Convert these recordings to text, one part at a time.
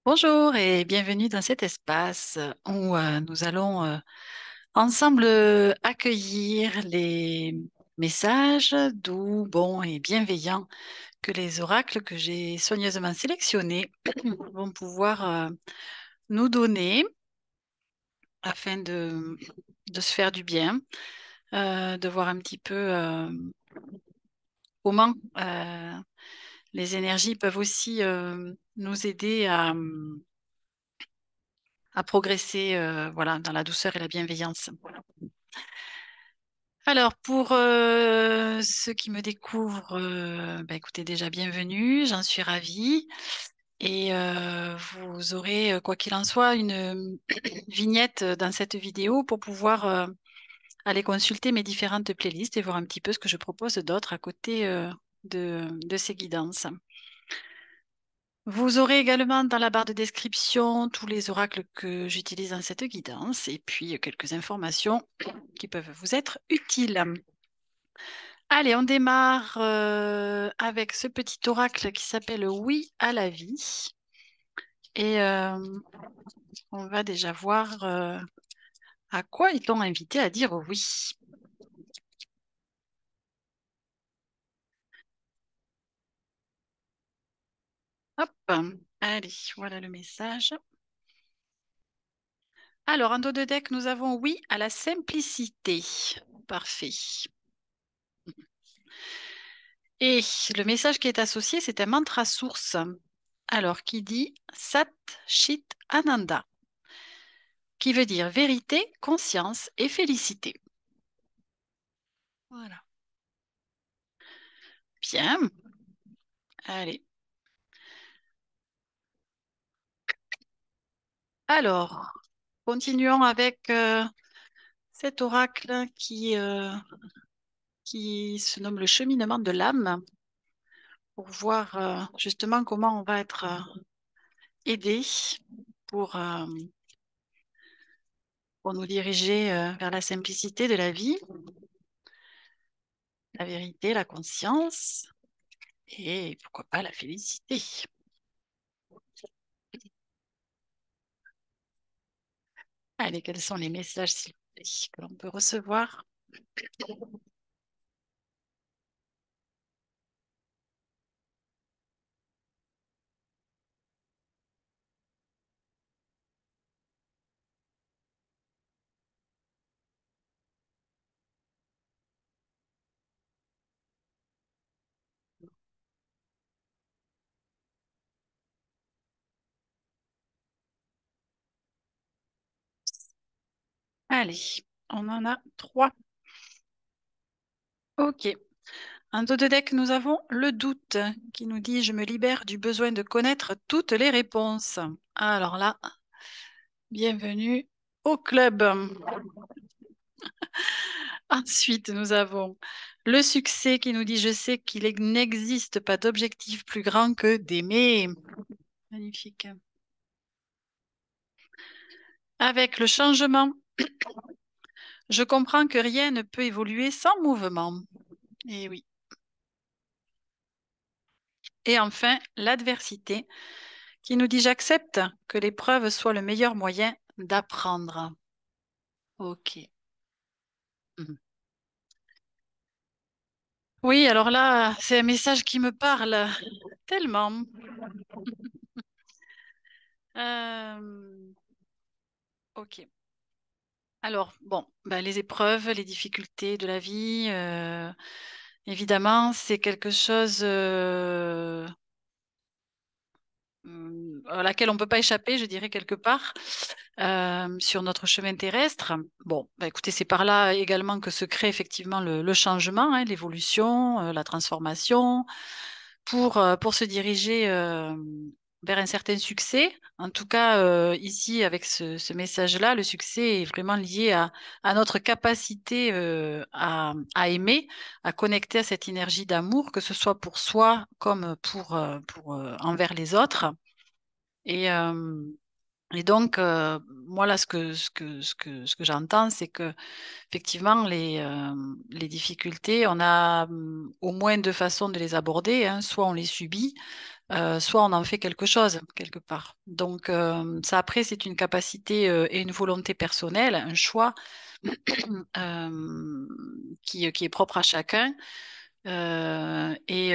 Bonjour et bienvenue dans cet espace où nous allons ensemble accueillir les messages doux, bons et bienveillants que les oracles que j'ai soigneusement sélectionnés vont pouvoir nous donner afin de se faire du bien, de voir un petit peu comment les énergies peuvent aussi nous aider à progresser voilà, dans la douceur et la bienveillance. Alors, pour ceux qui me découvrent, bah, écoutez, déjà bienvenue, j'en suis ravie. Et vous aurez, quoi qu'il en soit, une vignette dans cette vidéo pour pouvoir aller consulter mes différentes playlists et voir un petit peu ce que je propose d'autre à côté de ces guidances. Vous aurez également dans la barre de description tous les oracles que j'utilise dans cette guidance et puis quelques informations qui peuvent vous être utiles. Allez, on démarre avec ce petit oracle qui s'appelle Oui à la vie. Et on va déjà voir à quoi ils t'ont invité à dire oui. Hop, allez, voilà le message. Alors, en dos de deck, nous avons oui à la simplicité. Parfait. Et le message qui est associé, c'est un mantra source. Alors, qui dit Sat Chit Ananda, qui veut dire vérité, conscience et félicité. Voilà. Bien. Allez. Alors, continuons avec cet oracle qui se nomme le cheminement de l'âme pour voir justement comment on va être aidé pour, euh, pour nous diriger vers la simplicité de la vie, la vérité, la conscience et pourquoi pas la félicité. Allez, quels sont les messages, s'il vous plaît, que l'on peut recevoir? Allez, on en a trois. Ok. En dos de deck, nous avons le doute qui nous dit je me libère du besoin de connaître toutes les réponses. Alors là, bienvenue au club. Ensuite, nous avons le succès qui nous dit je sais qu'il n'existe pas d'objectif plus grand que d'aimer. Magnifique. Avec le changement, je comprends que rien ne peut évoluer sans mouvement. Et oui. Et enfin, l'adversité qui nous dit j'accepte que l'épreuve soit le meilleur moyen d'apprendre. Ok. Mhm. Oui, alors là, c'est un message qui me parle tellement. Ok. Alors, bon, ben, les épreuves, les difficultés de la vie, évidemment, c'est quelque chose à laquelle on ne peut pas échapper, je dirais, quelque part, sur notre chemin terrestre. Bon, ben, écoutez, c'est par là également que se crée effectivement le changement, hein, l'évolution, la transformation, pour se diriger vers un certain succès. En tout cas, ici, avec ce message-là, le succès est vraiment lié à notre capacité à aimer, à connecter à cette énergie d'amour, que ce soit pour soi comme pour envers les autres. Et Et donc, moi, là, ce que j'entends, c'est que effectivement, les difficultés, on a au moins deux façons de les aborder, hein. Soit on les subit, soit on en fait quelque chose, quelque part. Donc, ça, après, c'est une capacité et une volonté personnelle, un choix euh, qui est propre à chacun. Et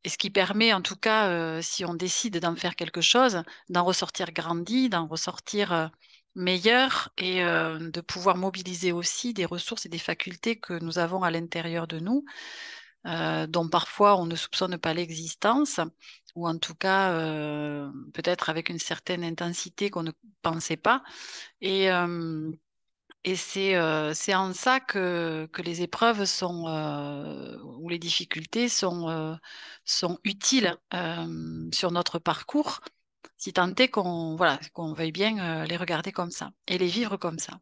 ce qui permet, en tout cas, si on décide d'en faire quelque chose, d'en ressortir grandi, d'en ressortir meilleur et de pouvoir mobiliser aussi des ressources et des facultés que nous avons à l'intérieur de nous, dont parfois on ne soupçonne pas l'existence, ou en tout cas peut-être avec une certaine intensité qu'on ne pensait pas. Et, c'est en ça que les épreuves sont, ou les difficultés sont utiles sur notre parcours, si tant est qu'on voilà, qu'on veuille bien les regarder comme ça et les vivre comme ça.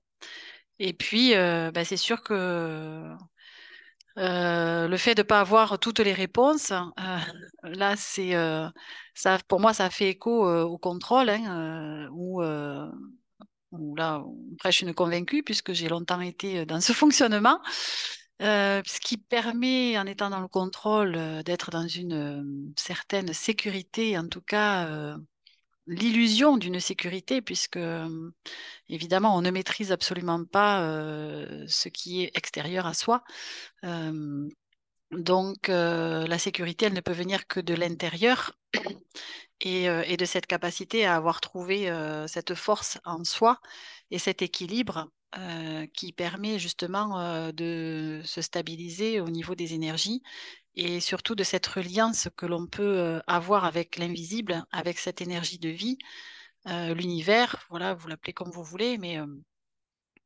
Et puis, c'est sûr que le fait de ne pas avoir toutes les réponses, là, ça, pour moi, ça fait écho au contrôle, hein, où là, on prêche une convaincue, puisque j'ai longtemps été dans ce fonctionnement, ce qui permet, en étant dans le contrôle, d'être dans une certaine sécurité, en tout cas, l'illusion d'une sécurité, puisque, évidemment, on ne maîtrise absolument pas ce qui est extérieur à soi. Euh, donc, la sécurité, elle ne peut venir que de l'intérieur et de cette capacité à avoir trouvé cette force en soi et cet équilibre qui permet justement de se stabiliser au niveau des énergies et surtout de cette reliance que l'on peut avoir avec l'invisible, avec cette énergie de vie, l'univers, voilà, vous l'appelez comme vous voulez, mais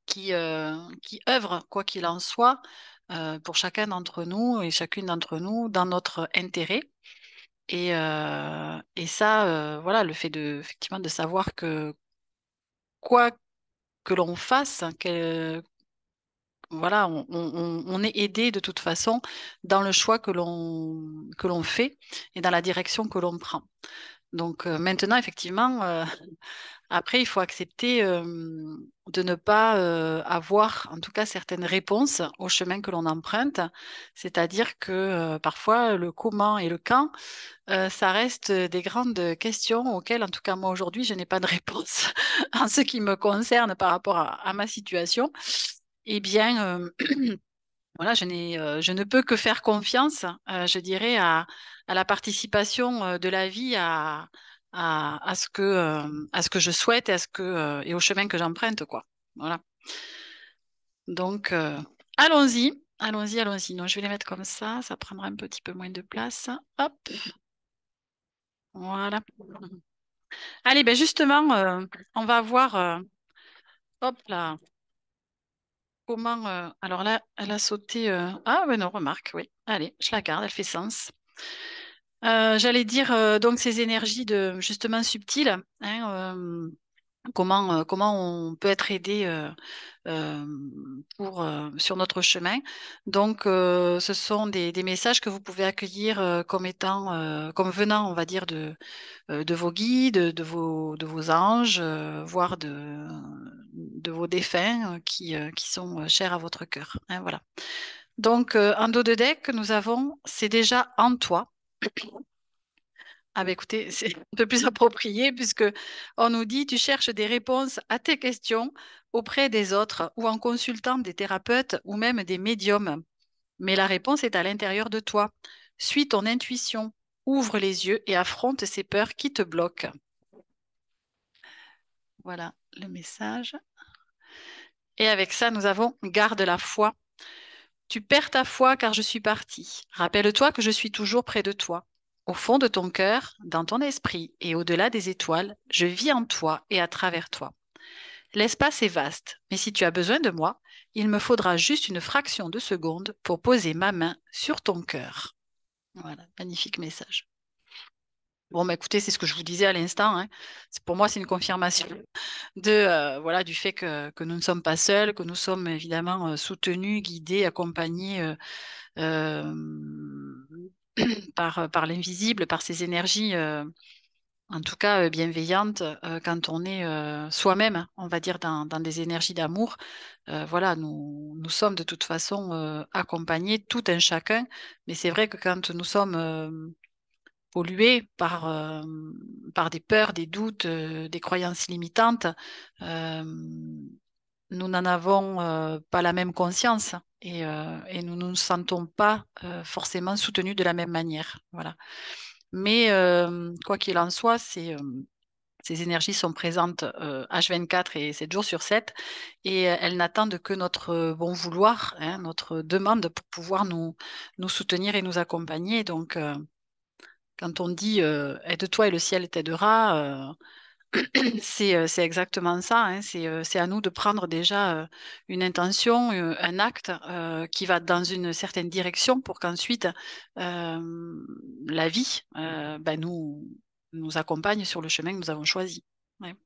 qui œuvre, quoi qu'il en soit, pour chacun d'entre nous et chacune d'entre nous dans notre intérêt. Et ça, voilà, le fait effectivement, de savoir que quoi que l'on fasse, hein, voilà, on est aidé de toute façon dans le choix que l'on fait et dans la direction que l'on prend. Donc maintenant, effectivement, après, il faut accepter de ne pas avoir, en tout cas, certaines réponses au chemin que l'on emprunte. C'est-à-dire que parfois, le comment et le quand, ça reste des grandes questions auxquelles, en tout cas, moi, aujourd'hui, je n'ai pas de réponse en ce qui me concerne par rapport à ma situation. Eh bien, voilà, je ne peux que faire confiance, je dirais, à la participation de la vie à ce que je souhaite et au chemin que j'emprunte, quoi. Voilà. Donc, allons-y, allons-y, allons-y. Non, je vais les mettre comme ça prendra un petit peu moins de place. Hop, voilà. Allez, ben justement, on va voir, hop là, comment. Alors là, elle a sauté. Ah, ben non, remarque, oui. Allez, je la garde, elle fait sens. J'allais dire donc ces énergies de justement subtiles, hein, comment on peut être aidé euh, sur notre chemin. Donc, ce sont des messages que vous pouvez accueillir comme venant, on va dire, de vos guides, de vos anges, voire de vos défunts qui sont chers à votre cœur, hein, voilà. Donc, en dos de deck, nous avons c'est déjà en toi. Ah ben écoutez, c'est un peu plus approprié puisque on nous dit tu cherches des réponses à tes questions auprès des autres ou en consultant des thérapeutes ou même des médiums. Mais la réponse est à l'intérieur de toi. Suis ton intuition, ouvre les yeux et affronte ces peurs qui te bloquent. Voilà le message. Et avec ça, nous avons garde la foi. Tu perds ta foi car je suis parti. Rappelle-toi que je suis toujours près de toi. Au fond de ton cœur, dans ton esprit et au-delà des étoiles, je vis en toi et à travers toi. L'espace est vaste, mais si tu as besoin de moi, il me faudra juste une fraction de seconde pour poser ma main sur ton cœur. Voilà, magnifique message. Bon, bah, écoutez, c'est ce que je vous disais à l'instant, hein. Pour moi, c'est une confirmation voilà, du fait que nous ne sommes pas seuls, que nous sommes évidemment soutenus, guidés, accompagnés euh, par l'invisible, par ces énergies en tout cas bienveillante quand on est soi-même, hein, on va dire dans des énergies d'amour. Voilà, nous sommes de toute façon accompagnés, tout un chacun, mais c'est vrai que quand nous sommes pollués par des peurs, des doutes, des croyances limitantes, euh, nous n'en avons pas la même conscience et nous ne nous sentons pas forcément soutenus de la même manière. Voilà. Mais quoi qu'il en soit, ces énergies sont présentes H24 et 7 jours sur 7 et elles n'attendent que notre bon vouloir, hein, notre demande pour pouvoir nous soutenir et nous accompagner. Donc, quand on dit aide-toi et le ciel t'aidera, c'est exactement ça, hein. C'est à nous de prendre déjà une intention, un acte qui va dans une certaine direction pour qu'ensuite la vie ben, nous accompagne sur le chemin que nous avons choisi. Ouais.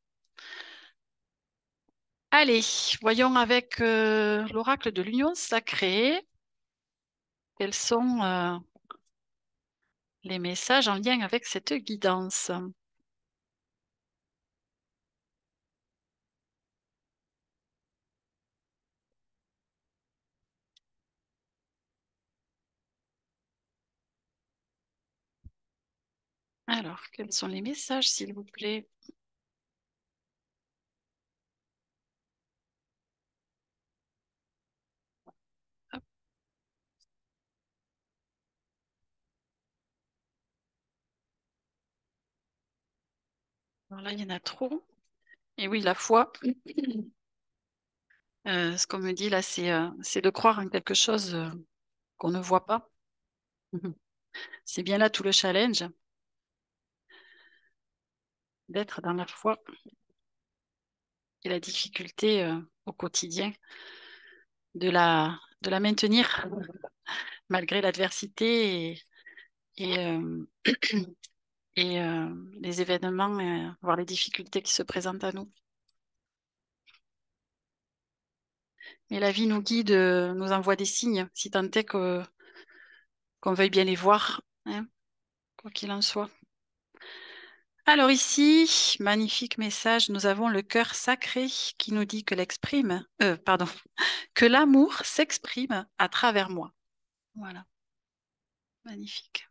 Allez, voyons avec l'oracle de l'union sacrée, quels sont les messages en lien avec cette guidance. Alors, quels sont les messages, s'il vous plaît? Hop, alors là, il y en a trop. Et oui, la foi, ce qu'on me dit là, c'est de croire en quelque chose qu'on ne voit pas. Mhm. C'est bien là tout le challenge, d'être dans la foi et la difficulté au quotidien de la maintenir malgré l'adversité et et les événements, voire les difficultés qui se présentent à nous. Mais la vie nous guide, nous envoie des signes, si tant est qu'on veuille bien les voir, hein, quoi qu'il en soit. Alors ici, magnifique message, nous avons le cœur sacré qui nous dit que que l'amour s'exprime à travers moi. Voilà, magnifique.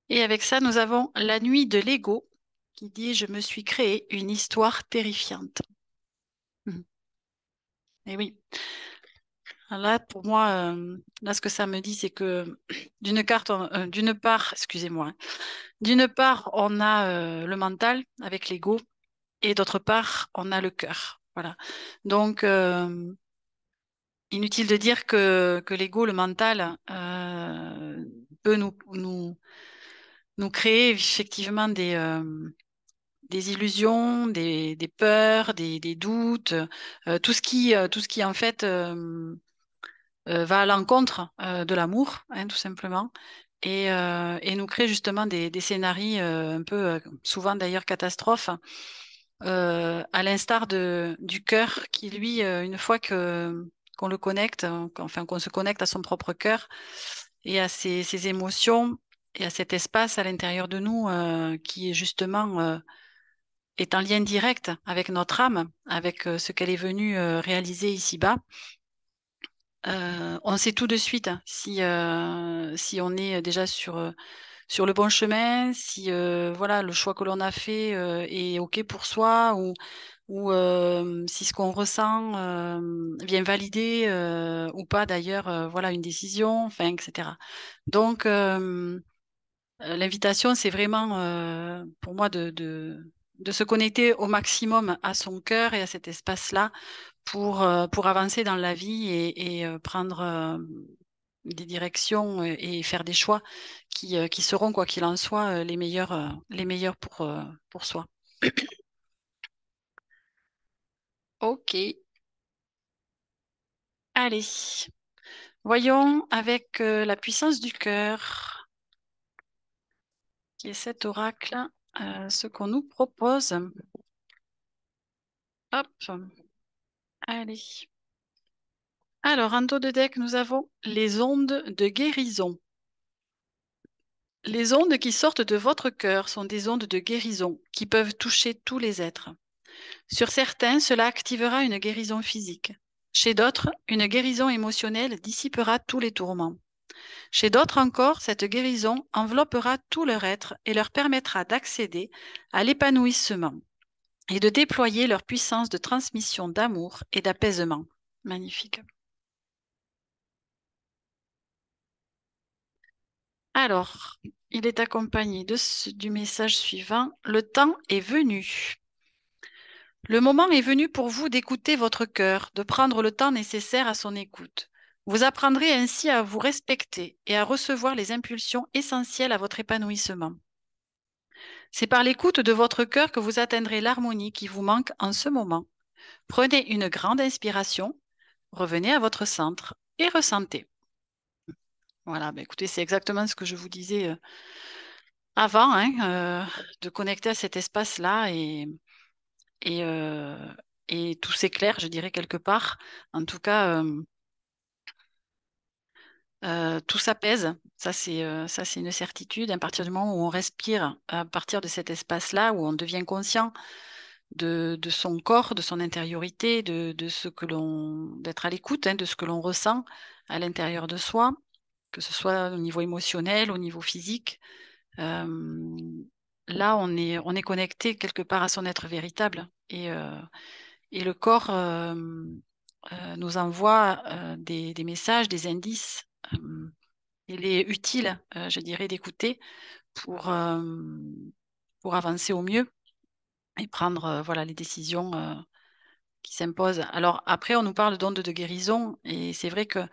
Et avec ça, nous avons la nuit de l'ego qui dit je me suis créé une histoire terrifiante. Mhm. Et oui, là pour moi, là ce que ça me dit, c'est que d'une part, excusez-moi, hein, d'une part on a le mental avec l'ego et d'autre part on a le cœur. Voilà. Donc inutile de dire que l'ego, le mental, peut nous créer effectivement des illusions, des peurs, des doutes, tout ce qui en fait va à l'encontre de l'amour, hein, tout simplement, et nous crée justement des scénarios un peu, souvent d'ailleurs catastrophes, à l'instar du cœur qui, lui, une fois qu'on le connecte, enfin qu'on se connecte à son propre cœur et à ses émotions et à cet espace à l'intérieur de nous qui est justement est en lien direct avec notre âme, avec ce qu'elle est venue réaliser ici-bas, on sait tout de suite hein, si on est déjà sur le bon chemin, si voilà, le choix que l'on a fait est OK pour soi ou si ce qu'on ressent vient valider ou pas d'ailleurs voilà, une décision, enfin, etc. Donc, l'invitation, c'est vraiment pour moi de se connecter au maximum à son cœur et à cet espace-là pour avancer dans la vie et prendre des directions et faire des choix qui seront, quoi qu'il en soit, les meilleurs pour soi. Ok, allez, voyons avec la puissance du cœur, qui est cet oracle, ce qu'on nous propose. Hop, allez. Alors, en dos de deck, nous avons les ondes de guérison. Les ondes qui sortent de votre cœur sont des ondes de guérison qui peuvent toucher tous les êtres. Sur certains, cela activera une guérison physique. Chez d'autres, une guérison émotionnelle dissipera tous les tourments. Chez d'autres encore, cette guérison enveloppera tout leur être et leur permettra d'accéder à l'épanouissement et de déployer leur puissance de transmission d'amour et d'apaisement. Magnifique. Alors, il est accompagné du message suivant. Le temps est venu. Le moment est venu pour vous d'écouter votre cœur, de prendre le temps nécessaire à son écoute. Vous apprendrez ainsi à vous respecter et à recevoir les impulsions essentielles à votre épanouissement. C'est par l'écoute de votre cœur que vous atteindrez l'harmonie qui vous manque en ce moment. Prenez une grande inspiration, revenez à votre centre et ressentez. Voilà, bah écoutez, c'est exactement ce que je vous disais avant, hein, de connecter à cet espace-là et, euh, et tout s'éclaire, je dirais, quelque part. En tout cas, tout s'apaise. Ça, c'est une certitude. À partir du moment où on respire, à partir de cet espace-là, où on devient conscient de son corps, de son intériorité, de ce que d'être à l'écoute, hein, de ce que l'on ressent à l'intérieur de soi, que ce soit au niveau émotionnel, au niveau physique. Euh, Là, on est connecté quelque part à son être véritable et le corps nous envoie des messages, des indices. Il est utile, je dirais, d'écouter pour, euh, pour avancer au mieux et prendre voilà, les décisions qui s'imposent. Alors après, on nous parle d'ondes de guérison et c'est vrai que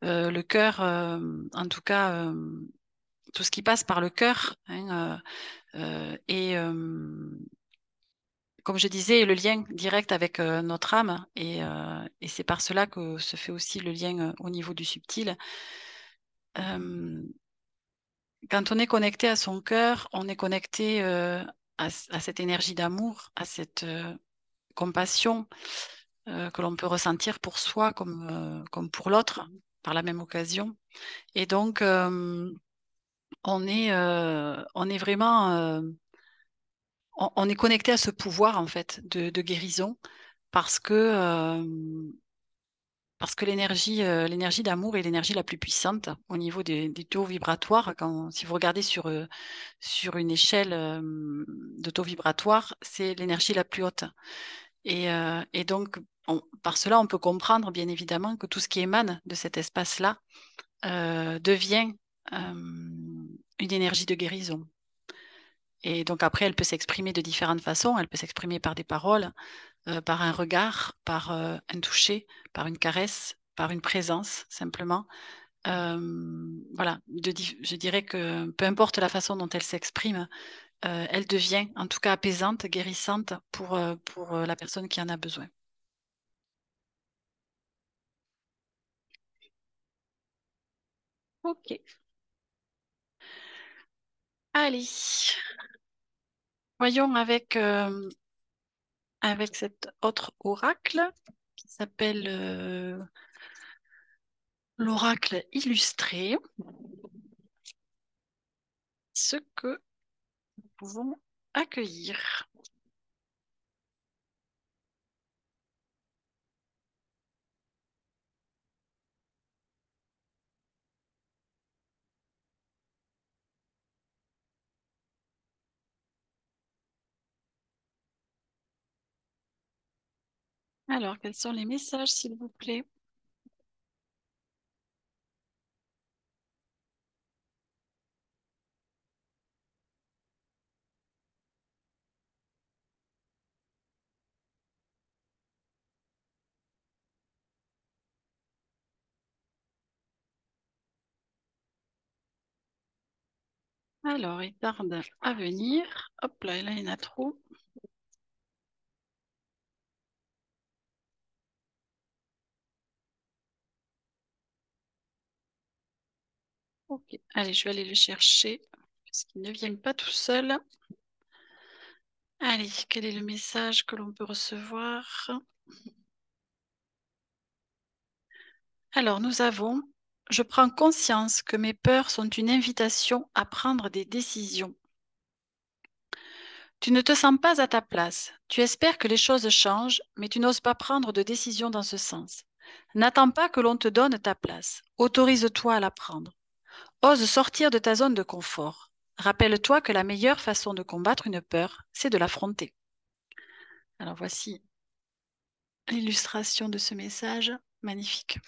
le cœur, en tout cas, tout ce qui passe par le cœur, hein, est, comme je disais, le lien direct avec notre âme et c'est par cela que se fait aussi le lien au niveau du subtil. Euh, Quand on est connecté à son cœur, on est connecté à cette énergie d'amour, à cette compassion que l'on peut ressentir pour soi comme pour l'autre par la même occasion. Et donc, on est vraiment, on est connecté à ce pouvoir en fait de guérison parce que l'énergie d'amour est l'énergie la plus puissante au niveau des taux vibratoires. Si vous regardez sur une échelle de taux vibratoire, c'est l'énergie la plus haute. Et donc, par cela, on peut comprendre bien évidemment que tout ce qui émane de cet espace-là devient une énergie de guérison. Et donc après, elle peut s'exprimer de différentes façons. Elle peut s'exprimer par des paroles, par un regard, par un toucher, par une caresse, par une présence, simplement. Voilà, je dirais que peu importe la façon dont elle s'exprime, elle devient en tout cas apaisante, guérissante pour la personne qui en a besoin. Ok. Allez, voyons avec cet autre oracle qui s'appelle l'oracle illustré, ce que nous pouvons accueillir. Alors, quels sont les messages, s'il vous plaît? Alors, il tarde à venir. Hop là, là, il y en a trop. Ok, allez, je vais aller le chercher parce qu'ils ne viennent pas tout seuls. Allez, quel est le message que l'on peut recevoir? Alors, nous avons Je prends conscience que mes peurs sont une invitation à prendre des décisions. Tu ne te sens pas à ta place. Tu espères que les choses changent, mais tu n'oses pas prendre de décision dans ce sens. N'attends pas que l'on te donne ta place. Autorise-toi à la prendre. Ose sortir de ta zone de confort. Rappelle-toi que la meilleure façon de combattre une peur, c'est de l'affronter. Alors voici l'illustration de ce message magnifique.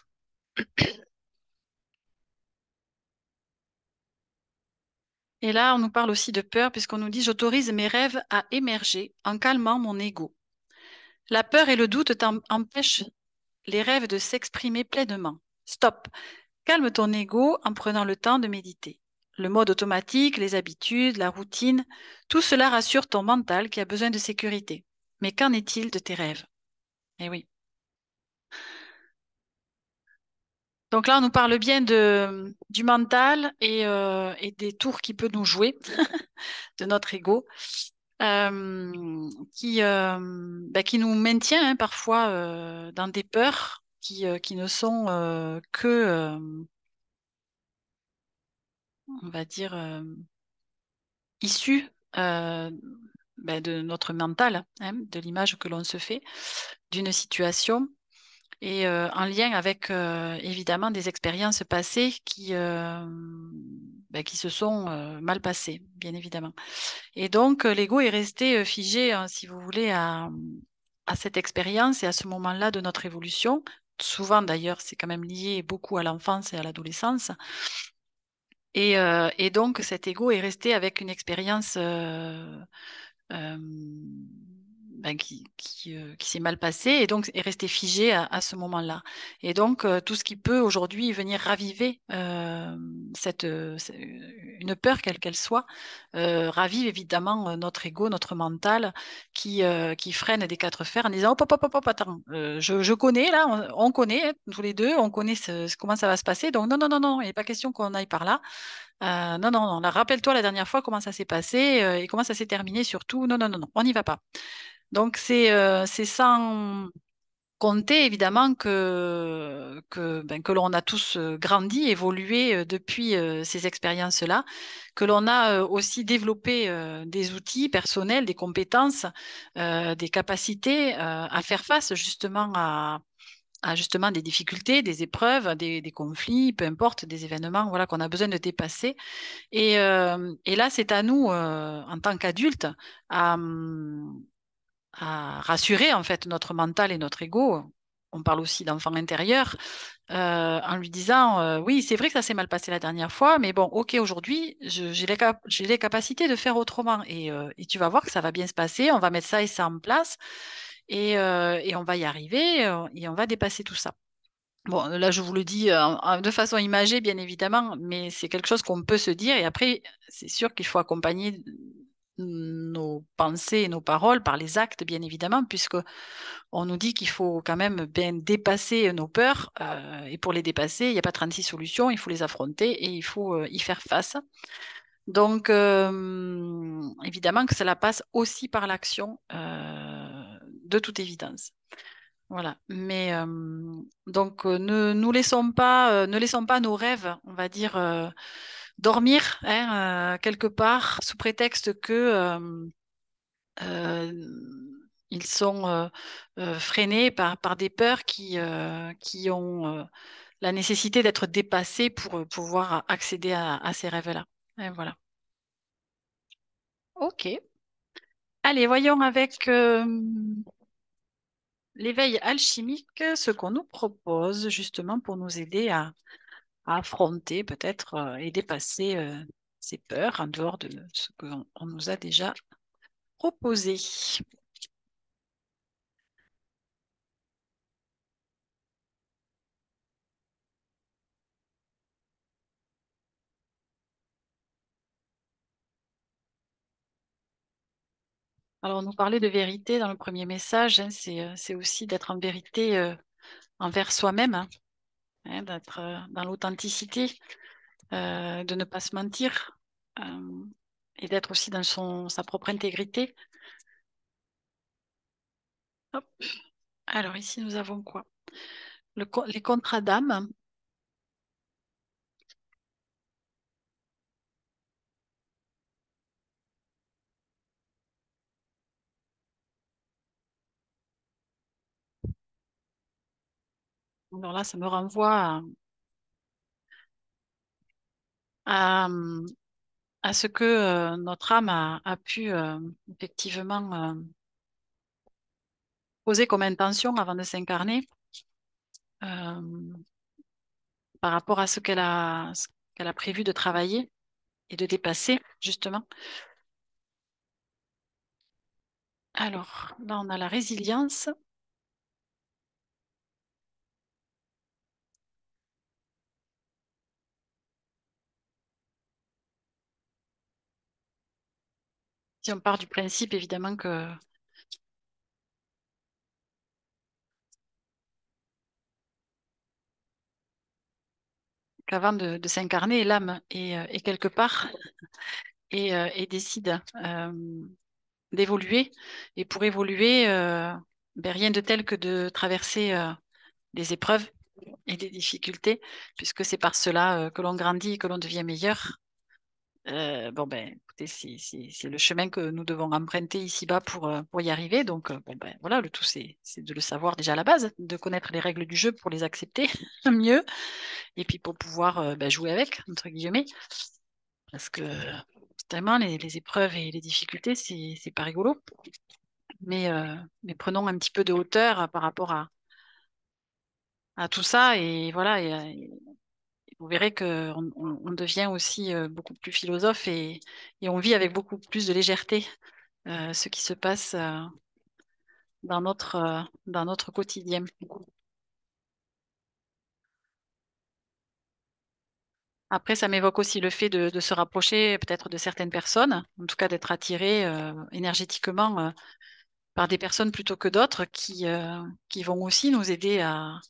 Et là, on nous parle aussi de peur puisqu'on nous dit j'autorise mes rêves à émerger en calmant mon ego. La peur et le doute empêchent les rêves de s'exprimer pleinement. Stop. Calme ton ego en prenant le temps de méditer. Le mode automatique, les habitudes, la routine, tout cela rassure ton mental qui a besoin de sécurité. Mais qu'en est-il de tes rêves? Eh oui. Donc là, on nous parle bien du mental et des tours qui peut nous jouer, de notre ego, qui nous maintient hein, parfois dans des peurs qui ne sont on va dire, issues euh, de notre mental, hein, de l'image que l'on se fait d'une situation et en lien avec évidemment des expériences passées qui se sont mal passées, bien évidemment. Et donc, l'ego est resté figé, hein, si vous voulez, à cette expérience et à ce moment-là de notre évolution. Souvent, d'ailleurs, c'est quand même lié beaucoup à l'enfance et à l'adolescence. Et donc, cet ego est resté avec une expérience euh, qui s'est mal passé et donc est resté figé à ce moment-là. Et donc, tout ce qui peut aujourd'hui venir raviver une peur, quelle qu'elle soit, ravive évidemment notre ego, notre mental, qui freine des quatre fers en disant, hop, hop, hop, hop, hop, attends, je connais, là, on connaît, hein, tous les deux, on connaît comment ça va se passer, donc non, non, non, non, il n'est pas question qu'on aille par là. Non, non, non, là, rappelle-toi la dernière fois comment ça s'est passé et comment ça s'est terminé surtout. Non, non, non, non, on n'y va pas. Donc c'est sans compter évidemment que l'on a tous grandi, évolué depuis ces expériences-là, que l'on a aussi développé des outils personnels, des compétences, des capacités à faire face justement à justement des difficultés, des épreuves, des conflits, peu importe, des événements voilà, qu'on a besoin de dépasser et là, c'est à nous, en tant qu'adultes, à, à rassurer en fait notre mental et notre ego. On parle aussi d'enfant intérieur, en lui disant, oui, c'est vrai que ça s'est mal passé la dernière fois, mais bon, ok, aujourd'hui, j'ai les capacités de faire autrement et tu vas voir que ça va bien se passer. On va mettre ça et ça en place et on va y arriver et on va dépasser tout ça. Bon, là, je vous le dis de façon imagée, bien évidemment, mais c'est quelque chose qu'on peut se dire. Et après, c'est sûr qu'il faut accompagner nos pensées et nos paroles par les actes, bien évidemment, puisque on nous dit qu'il faut quand même bien dépasser nos peurs. Et pour les dépasser, il n'y a pas 36 solutions, il faut les affronter et il faut y faire face. Donc, évidemment que cela passe aussi par l'action, de toute évidence. Voilà. Mais donc ne laissons pas nos rêves, on va dire, dormir hein, quelque part sous prétexte que euh, ils sont freinés par des peurs qui ont la nécessité d'être dépassées pour pouvoir accéder à ces rêves-là. Et voilà. Ok. Allez, voyons avec l'éveil alchimique ce qu'on nous propose justement pour nous aider à affronter peut-être et dépasser ces peurs en dehors de ce qu'on nous a déjà proposé. Alors, on nous parlait de vérité dans le premier message, hein, c'est aussi d'être en vérité envers soi-même, hein, d'être dans l'authenticité, de ne pas se mentir et d'être aussi dans sa propre intégrité. Hop. Alors, ici, nous avons quoi? Les contrats d'âme. Alors là, ça me renvoie à, à ce que notre âme a pu effectivement poser comme intention avant de s'incarner euh, par rapport à ce qu'elle a prévu de travailler et de dépasser, justement. Alors, là, on a la résilience. Si on part du principe, évidemment, qu'avant de s'incarner, l'âme est quelque part et décide d'évoluer. Et pour évoluer, ben, rien de tel que de traverser des épreuves et des difficultés, puisque c'est par cela que l'on grandit et que l'on devient meilleur. Bon, ben, écoutez, c'est le chemin que nous devons emprunter ici-bas pour y arriver. Donc, bon, ben, voilà, le tout, c'est de le savoir déjà à la base, de connaître les règles du jeu pour les accepter mieux, et puis pour pouvoir ben, jouer avec, entre guillemets. Parce que, tellement, les épreuves et les difficultés, c'est pas rigolo. Mais prenons un petit peu de hauteur par rapport à tout ça, et voilà, et vous verrez qu'on devient aussi beaucoup plus philosophe et on vit avec beaucoup plus de légèreté ce qui se passe dans notre quotidien. Après, ça m'évoque aussi le fait de se rapprocher peut-être de certaines personnes, en tout cas d'être attiré énergétiquement par des personnes plutôt que d'autres qui vont aussi nous aider à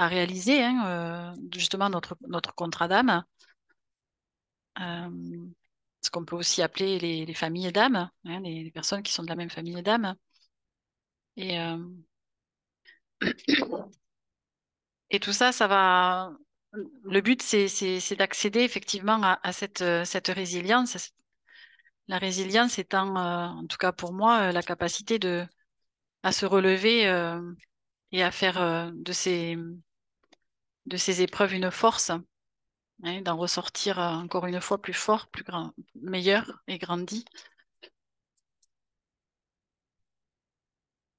réaliser justement notre contrat d'âme, ce qu'on peut aussi appeler les familles d'âme, hein, les personnes qui sont de la même famille d'âme. Et, euh, et tout ça, ça va. Le but, c'est d'accéder effectivement à cette résilience. La résilience étant, en tout cas pour moi, la capacité à se relever et à faire de ces épreuves une force, hein, d'en ressortir encore une fois plus fort, plus grand, meilleur et grandi.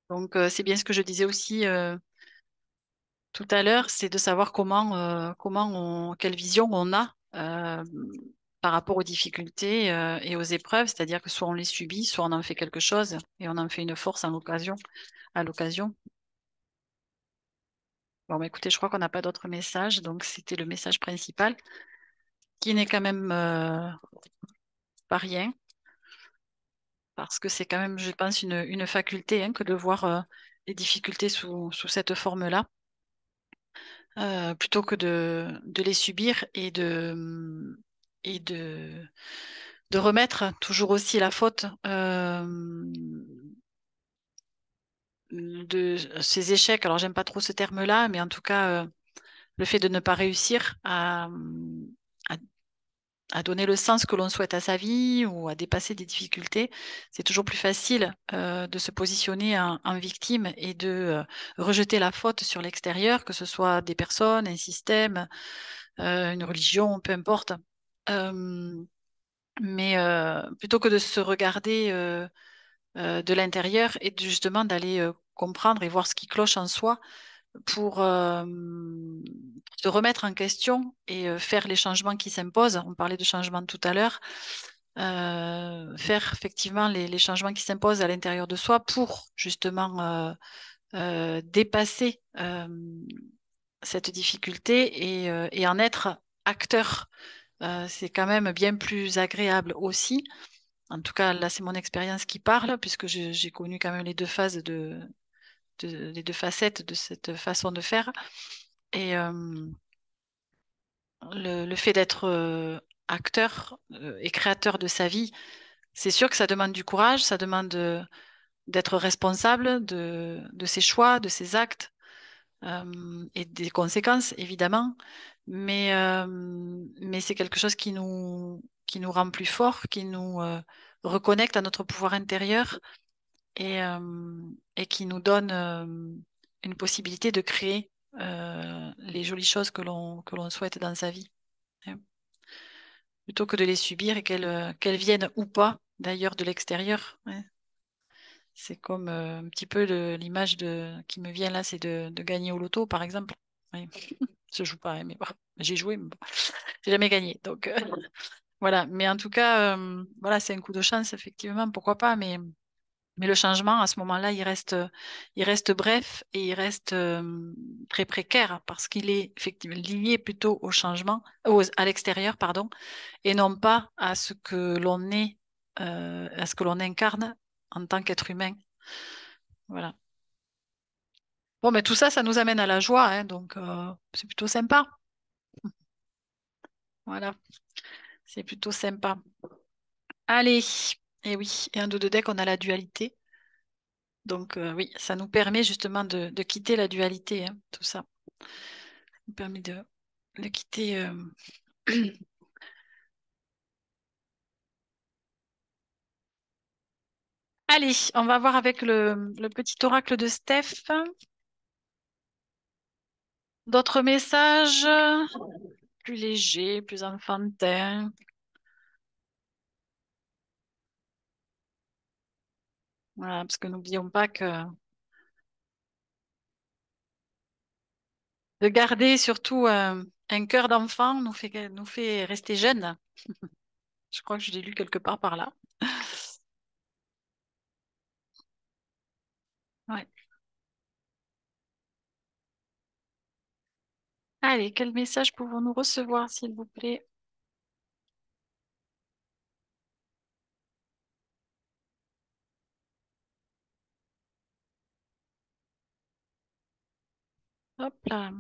Donc, c'est bien ce que je disais aussi tout à l'heure, c'est de savoir quelle vision on a par rapport aux difficultés et aux épreuves, c'est-à-dire que soit on les subit, soit on en fait quelque chose et on en fait une force à l'occasion. Bon, bah, écoutez, je crois qu'on n'a pas d'autres messages, donc c'était le message principal, qui n'est quand même pas rien, parce que c'est quand même, je pense, une faculté hein, que de voir les difficultés sous cette forme-là, plutôt que de les subir et de remettre toujours aussi la faute de ces échecs. Alors, j'aime pas trop ce terme-là, mais en tout cas, le fait de ne pas réussir à, à donner le sens que l'on souhaite à sa vie ou à dépasser des difficultés, c'est toujours plus facile de se positionner en victime et de rejeter la faute sur l'extérieur, que ce soit des personnes, un système, une religion, peu importe. Euh, mais plutôt que de se regarder de l'intérieur et justement d'aller comprendre et voir ce qui cloche en soi pour se remettre en question et faire les changements qui s'imposent. On parlait de changements tout à l'heure. Faire effectivement les changements qui s'imposent à l'intérieur de soi pour justement dépasser cette difficulté et en être acteur. C'est quand même bien plus agréable aussi. En tout cas, là, c'est mon expérience qui parle, puisque j'ai connu quand même les deux phases les deux facettes de cette façon de faire. Et le fait d'être acteur et créateur de sa vie, c'est sûr que ça demande du courage, ça demande d'être responsable de ses choix, de ses actes et des conséquences, évidemment. Mais c'est quelque chose qui nous rend plus forts, qui nous reconnecte à notre pouvoir intérieur et qui nous donne une possibilité de créer les jolies choses que l'on souhaite dans sa vie, hein, plutôt que de les subir et qu'elles viennent ou pas d'ailleurs de l'extérieur, hein. C'est comme un petit peu l'image qui me vient là, c'est de gagner au loto, par exemple. Oui. Je joue pas, hein, mais bon, j'ai joué, mais bon, j'ai jamais gagné. Donc voilà. Mais en tout cas, voilà, c'est un coup de chance, effectivement, pourquoi pas. Mais le changement, à ce moment-là, il reste bref et il reste très précaire parce qu'il est effectivement lié plutôt au changement, à l'extérieur, pardon, et non pas à ce que l'on est, à ce que l'on incarne en tant qu'être humain. Voilà. Bon, mais tout ça, ça nous amène à la joie, hein, donc c'est plutôt sympa. Voilà, c'est plutôt sympa. Allez, et oui, et un dos de deck, on a la dualité. Donc oui, ça nous permet justement de quitter la dualité, hein, tout ça. Ça nous permet de quitter. Allez, on va voir avec le petit oracle de Steph. D'autres messages plus légers, plus enfantins. Voilà, parce que n'oublions pas que de garder surtout un cœur d'enfant nous fait rester jeune. Je crois que je l'ai lu quelque part par là. Ouais. Allez, quel message pouvons-nous recevoir, s'il vous plaît? Hop là.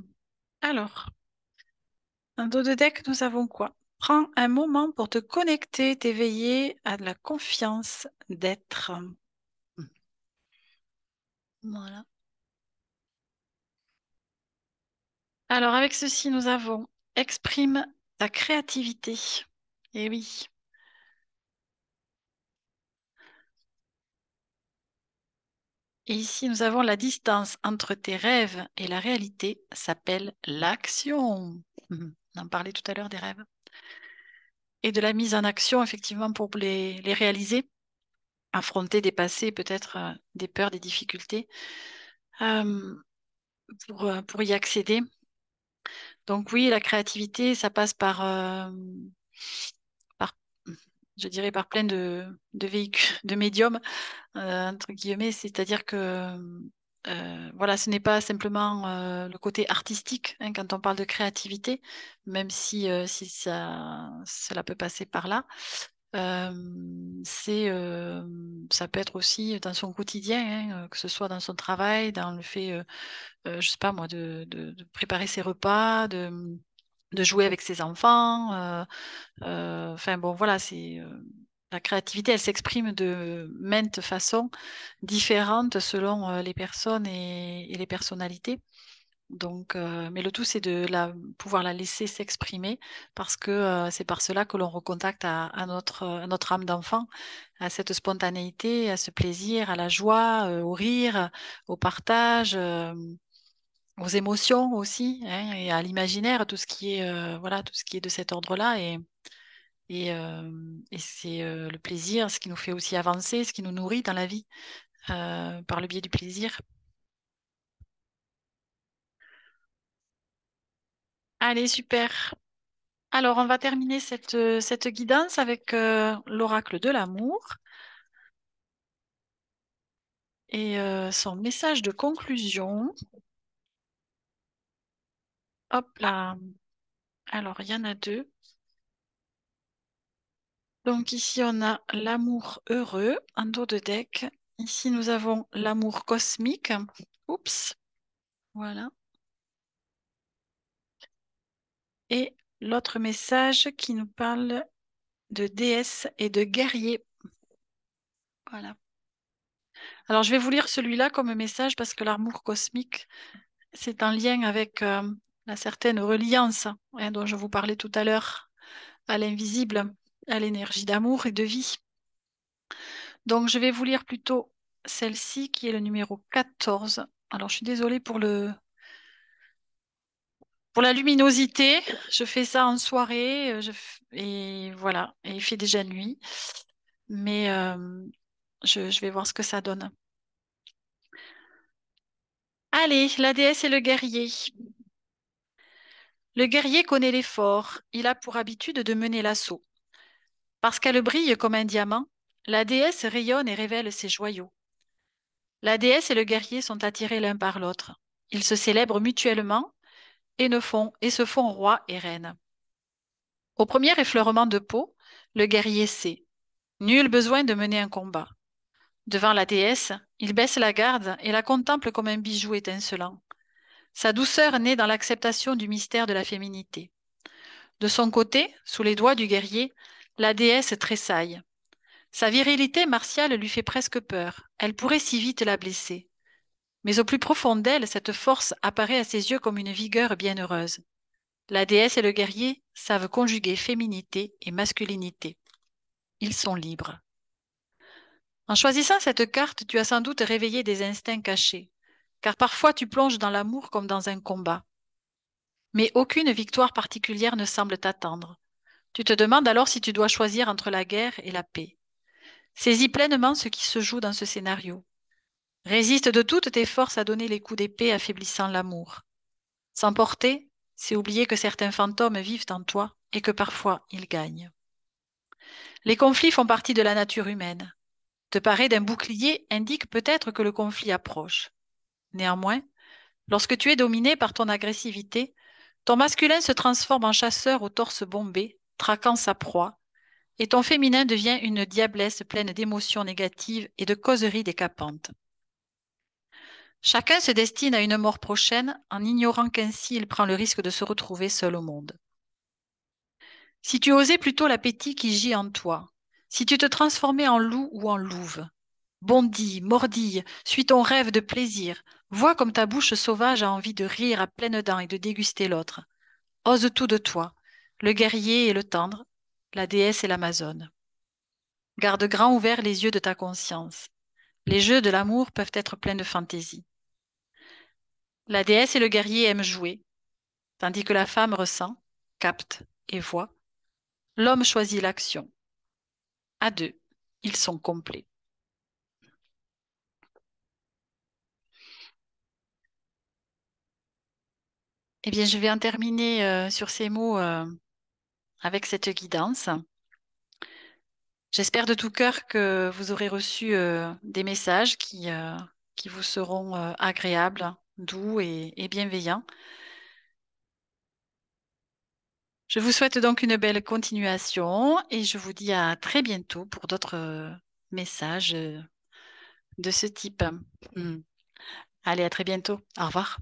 Alors, un dos de deck, nous avons quoi? Prends un moment pour te connecter, t'éveiller à de la confiance d'être. Voilà. Alors, avec ceci, nous avons exprime ta créativité. Et oui. Et ici, nous avons la distance entre tes rêves et la réalité s'appelle l'action. On en parlait tout à l'heure des rêves. Et de la mise en action, effectivement, pour les réaliser, affronter, dépasser peut-être des peurs, des difficultés, euh, pour y accéder. Donc oui, la créativité, ça passe par je dirais, par plein de véhicules, de médiums, entre guillemets, c'est-à-dire que voilà, ce n'est pas simplement le côté artistique, hein, quand on parle de créativité, même si cela peut passer par là. Euh, ça peut être aussi dans son quotidien, hein, que ce soit dans son travail, dans le fait, je sais pas moi, de préparer ses repas, de jouer avec ses enfants. Enfin bon, voilà, la créativité, elle s'exprime de maintes façons différentes selon les personnes et les personnalités. Donc, mais le tout, c'est pouvoir la laisser s'exprimer parce que c'est par cela que l'on recontacte à notre âme d'enfant, à cette spontanéité, à ce plaisir, à la joie, au rire, au partage, aux émotions aussi, hein, et à l'imaginaire, tout ce qui est, voilà, tout ce qui est de cet ordre-là. Et c'est le plaisir, ce qui nous fait aussi avancer, ce qui nous nourrit dans la vie par le biais du plaisir. Allez, super. Alors, on va terminer cette guidance avec l'oracle de l'amour et son message de conclusion. Hop là. Alors, il y en a deux. Donc, ici, on a l'amour heureux en dos de deck. Ici, nous avons l'amour cosmique. Oups. Voilà. Et l'autre message qui nous parle de déesse et de guerrier. Voilà. Alors, je vais vous lire celui-là comme message parce que l'amour cosmique, c'est en lien avec la certaine reliance, hein, dont je vous parlais tout à l'heure, à l'invisible, à l'énergie d'amour et de vie. Donc, je vais vous lire plutôt celle-ci qui est le numéro 14. Alors, je suis désolée pour Pour la luminosité, je fais ça en soirée et voilà, et il fait déjà nuit, mais je vais voir ce que ça donne. Allez, la déesse et le guerrier. Le guerrier connaît l'effort, il a pour habitude de mener l'assaut. Parce qu'elle brille comme un diamant, la déesse rayonne et révèle ses joyaux. La déesse et le guerrier sont attirés l'un par l'autre. Ils se célèbrent mutuellement et se font roi et reine. Au premier effleurement de peau, le guerrier sait. Nul besoin de mener un combat. Devant la déesse, il baisse la garde et la contemple comme un bijou étincelant. Sa douceur naît dans l'acceptation du mystère de la féminité. De son côté, sous les doigts du guerrier, la déesse tressaille. Sa virilité martiale lui fait presque peur. Elle pourrait si vite la blesser. Mais au plus profond d'elle, cette force apparaît à ses yeux comme une vigueur bienheureuse. La déesse et le guerrier savent conjuguer féminité et masculinité. Ils sont libres. En choisissant cette carte, tu as sans doute réveillé des instincts cachés, car parfois tu plonges dans l'amour comme dans un combat. Mais aucune victoire particulière ne semble t'attendre. Tu te demandes alors si tu dois choisir entre la guerre et la paix. Saisis pleinement ce qui se joue dans ce scénario. Résiste de toutes tes forces à donner les coups d'épée affaiblissant l'amour. S'emporter, c'est oublier que certains fantômes vivent en toi et que parfois ils gagnent. Les conflits font partie de la nature humaine. Te parer d'un bouclier indique peut-être que le conflit approche. Néanmoins, lorsque tu es dominé par ton agressivité, ton masculin se transforme en chasseur au torse bombé, traquant sa proie, et ton féminin devient une diablesse pleine d'émotions négatives et de causeries décapantes. Chacun se destine à une mort prochaine en ignorant qu'ainsi il prend le risque de se retrouver seul au monde. Si tu osais plutôt l'appétit qui gît en toi, si tu te transformais en loup ou en louve, bondis, mordille, suis ton rêve de plaisir, vois comme ta bouche sauvage a envie de rire à pleines dents et de déguster l'autre. Ose tout de toi, le guerrier et le tendre, la déesse et l'amazone. Garde grand ouverts les yeux de ta conscience. Les jeux de l'amour peuvent être pleins de fantaisie. La déesse et le guerrier aiment jouer, tandis que la femme ressent, capte et voit. L'homme choisit l'action. À deux, ils sont complets. Eh bien, je vais en terminer sur ces mots avec cette guidance. J'espère de tout cœur que vous aurez reçu des messages qui vous seront agréables, doux et bienveillants. Je vous souhaite donc une belle continuation et je vous dis à très bientôt pour d'autres messages de ce type. Hmm. Allez, à très bientôt. Au revoir.